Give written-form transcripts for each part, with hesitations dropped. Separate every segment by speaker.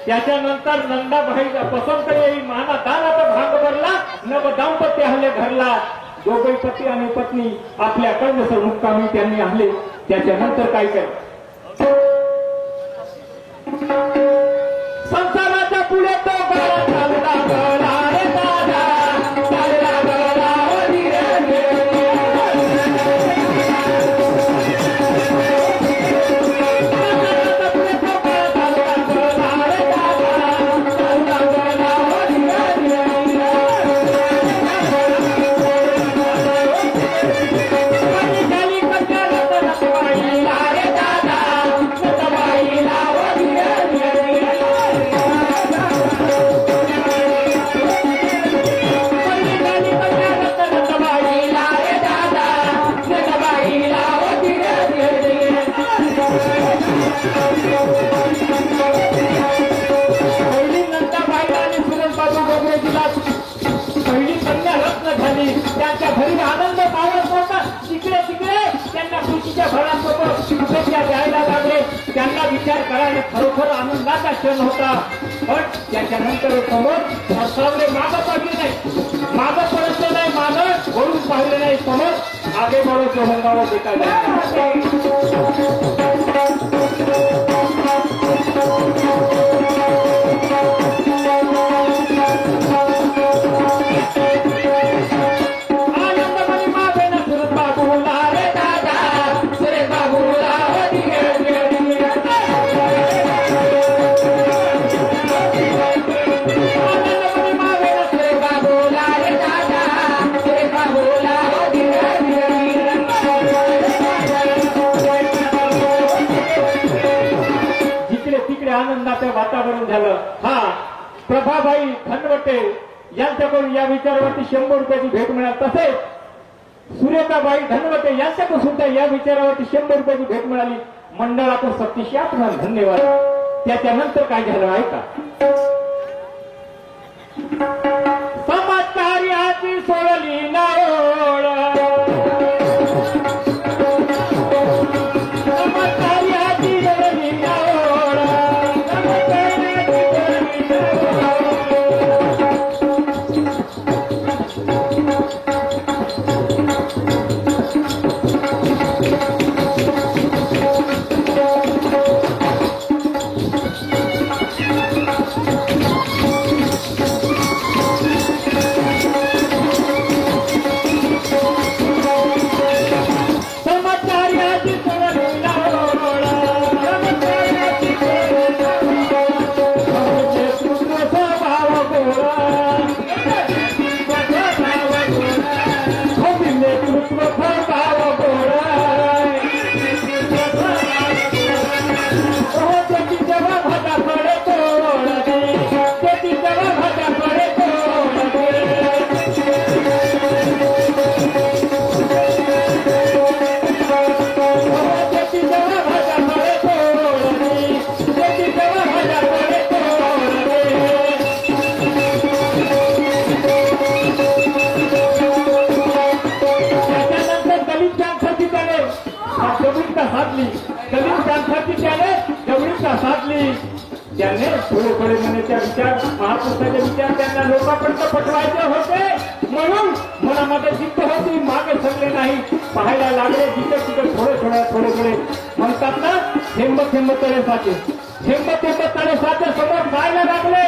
Speaker 1: त्याच्यानंतर नंदाबाईचा पसंत येई माना दानाचा भाग भरला नव दाम्पत्य हल्ले घरला दोघे पती आणि पत्नी आपल्या कर्णसर मुक्कामी त्यांनी आणले. त्याच्यानंतर काय केलं संसाराच्या पुढे तो गळा चालला गळा रे दादा चालला गळा पहिली कन्या रत्न झाली. त्यांच्या घरी आनंद पावत होता. तिकडे तिकडे त्यांना खुशीच्या भरासोबत शुभेच्छा द्यायला लागले. त्यांना विचार करायला खरोखर आनंदाचा क्षण होता. पण त्याच्यानंतर समोर भरसावले मागं पडले नाही मागं पडले नाही मागं वळून पाहिले नाही समोर आगे बढो सोहंगावर भेटायला आनंदाचं वातावरण झालं. हा प्रभाबाई धनवटे यांच्याकडून या विचारावरती 100 रुपयाची भेट मिळाली. तसेच सुरेखाबाई धनवटे यांच्याकडून सुद्धा या विचारावरती 100 रुपयाची भेट मिळाली. मंडळाचं सतीशी आपला धन्यवाद. त्याच्यानंतर काय झालं ऐका. समाजकार्याची सोडली नाओळ समाजकार्याची सोडली नाओळ त्याने थोडे मनाच्या विचार महापुरुषाचे विचार त्यांना लोकांपर्यंत पटवायचे होते. म्हणून मनामध्ये जिद्द होती मागे सगळे नाही पाहायला लागले. जिथे तिथे थोडे म्हणतात ना थेंब थेंब तळे साचे थेंब थेंब तळे साचे समोर जायला लागले.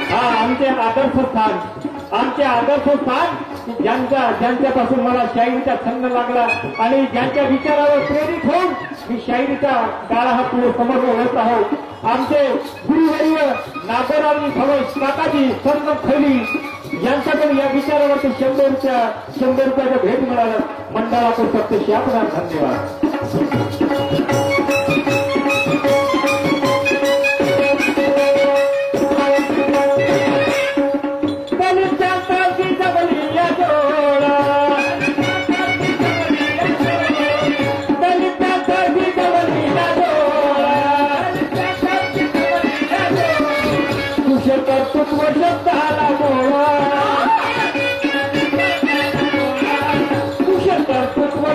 Speaker 1: हा आमचे आदर्श स्थान ज्यांच्यापासून मला शाहिरीचा छंद लागला आणि ज्यांच्या विचारावर प्रेरित होऊन मी शाहिरीचा गाळा हा पुढे समोर ओळखत आहोत. आमचे गुरुवर्य नागोरावजी फडोस काकाजी संत खैली यांच्याकडून या विचारावरती 100 रुपयाचं भेट मिळालं. मंडळाचं सत्यशी आपला धन्यवाद. कर्तृत्व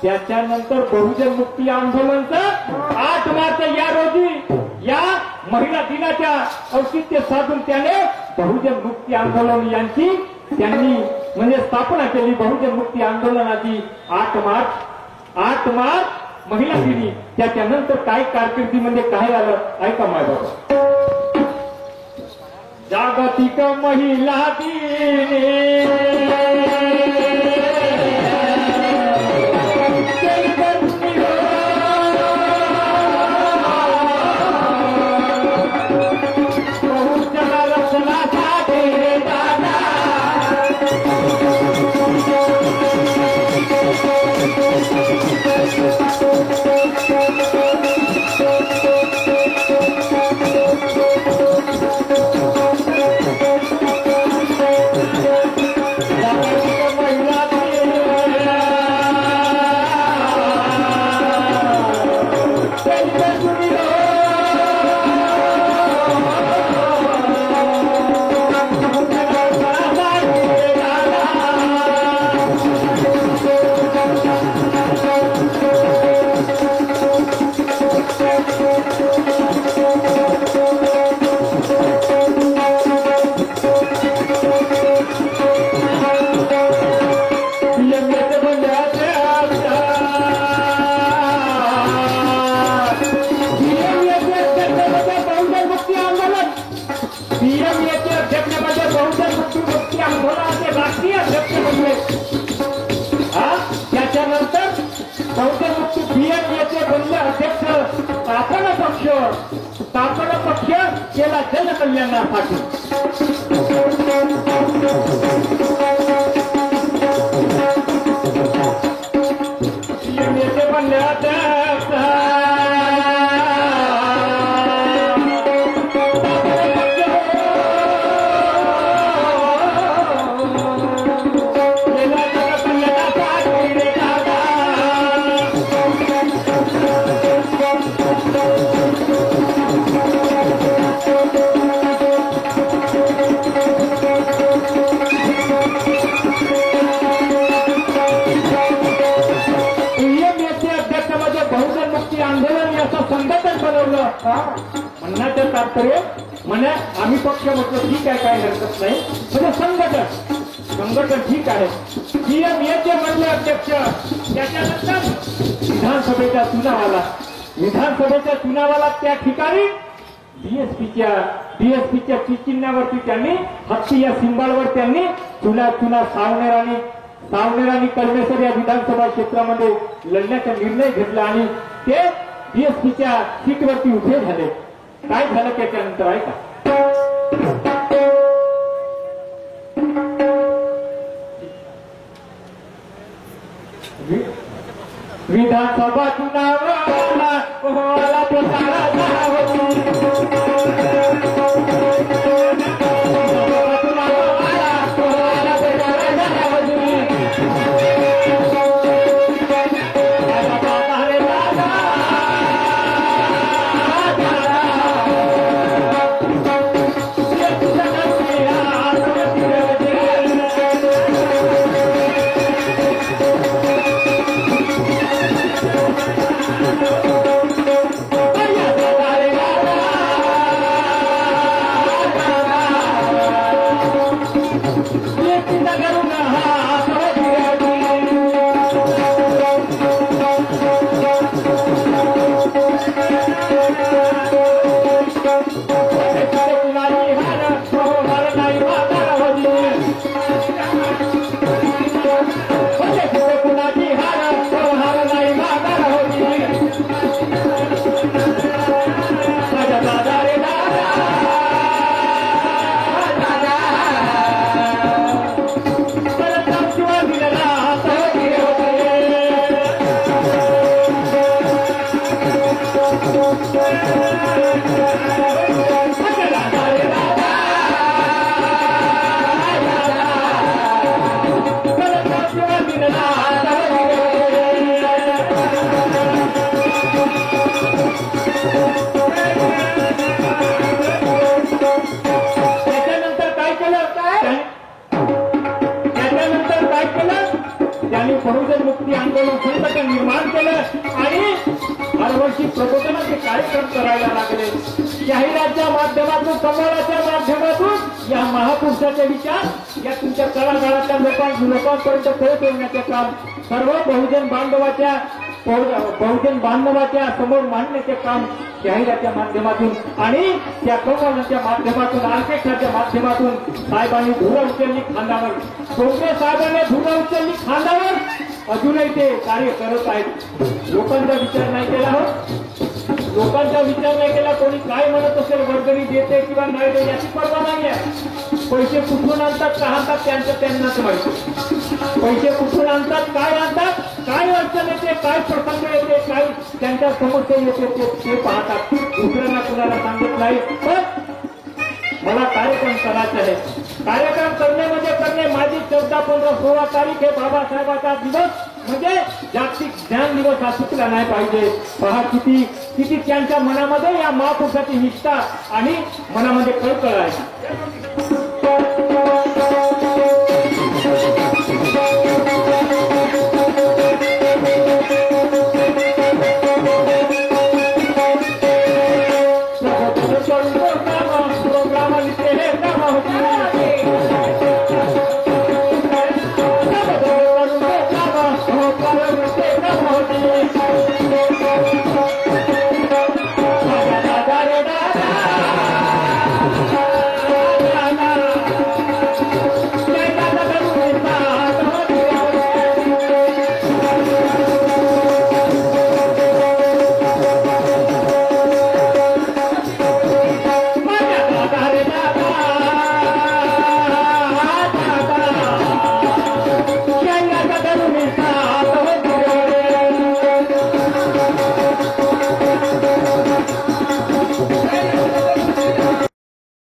Speaker 1: त्याच्यानंतर बहुजन मुक्ती आंदोलनचं 8 मार्च या रोजी या महिला दिनाच्या औचित्य साधून त्याने बहुजन मुक्ती आंदोलन यांची त्यांनी म्हणजे स्थापना केली. बहुजन मुक्ती आंदोलनाची 8 मार्च महिला दिनी. त्याच्यानंतर काय कारकिर्दीमध्ये काय आलं ऐका माय बाबा. जागतिक महिला दिनी स्थापना पक्ष केला जनकल्याणासाठी. नेते बनले म्हणण्याचं तात्पर्य म्हणे आम्ही पक्ष म्हटलं ठीक आहे, काय हरकत नाही, म्हणजे संघटन ठीक आहे. पीएमएचे म्हणले अध्यक्ष. त्याच्यानंतर विधानसभेच्या चुनावाला त्या ठिकाणी डीएसपीच्या चिन्हावरती त्यांनी हत्ती या सिंबालवर त्यांनी चुना सावनेर कलमेसर या विधानसभा क्षेत्रामध्ये लढण्याचा निर्णय घेतला आणि ते डीएसपीच्या सीटवरती उभे झाले. काय झालं त्याच्यानंतर ऐका. विधानसभा चुनावाला बहुजन मुक्ती आंदोलन संघटन निर्माण केलं आणि हरवर्षी प्रबोधनाचे कार्यक्रम करायला लागले. जाहिरातच्या माध्यमातून, संवादाच्या माध्यमातून या महापुरुषाचे विचार या तुमच्या तळागाळातल्या लोकांपर्यंत पोहोचवण्याचे काम सर्व बहुजन बांधवाच्या समोर मांडण्याचे काम जाहिरातच्या माध्यमातून आणि त्या संवादाच्या माध्यमातून, ऑर्केस्ट्राच्या माध्यमातून साहेबांनी धुरा उचलली खांद्यावर. डोंगरे साहेबांनी धुरा उचलली खांद्यावर. अजूनही ते कार्य करत आहेत. लोकांचा विचार नाही केला हो. लोकांचा विचार नाही केला. कोणी काय म्हणत असेल, वर्गणी देते किंवा नाही देते याची पर्वा नाही आहे. पैसे कुठून आणतात, का आणतात त्यांचं त्यांनाच माहिती. पैसे कुठून आणतात, काय आणतात, काय अडचण येते, काय प्रसंग येते, काय त्यांच्या समस्या येते ते पाहतात. दुसऱ्यांना कुणाला सांगत नाही. पण मला कार्यक्रम करायचा आहे. कार्यक्रम करणे म्हणजे करणे. माझी 14, 15, 16 तारीख हे बाबासाहेबांचा दिवस म्हणजे जागतिक ज्ञान दिवस हा चुकला नाही पाहिजे. पहा किती त्यांच्या मनामध्ये या महापुरुषाची निष्ठा आणि मनामध्ये कळकळ आहे.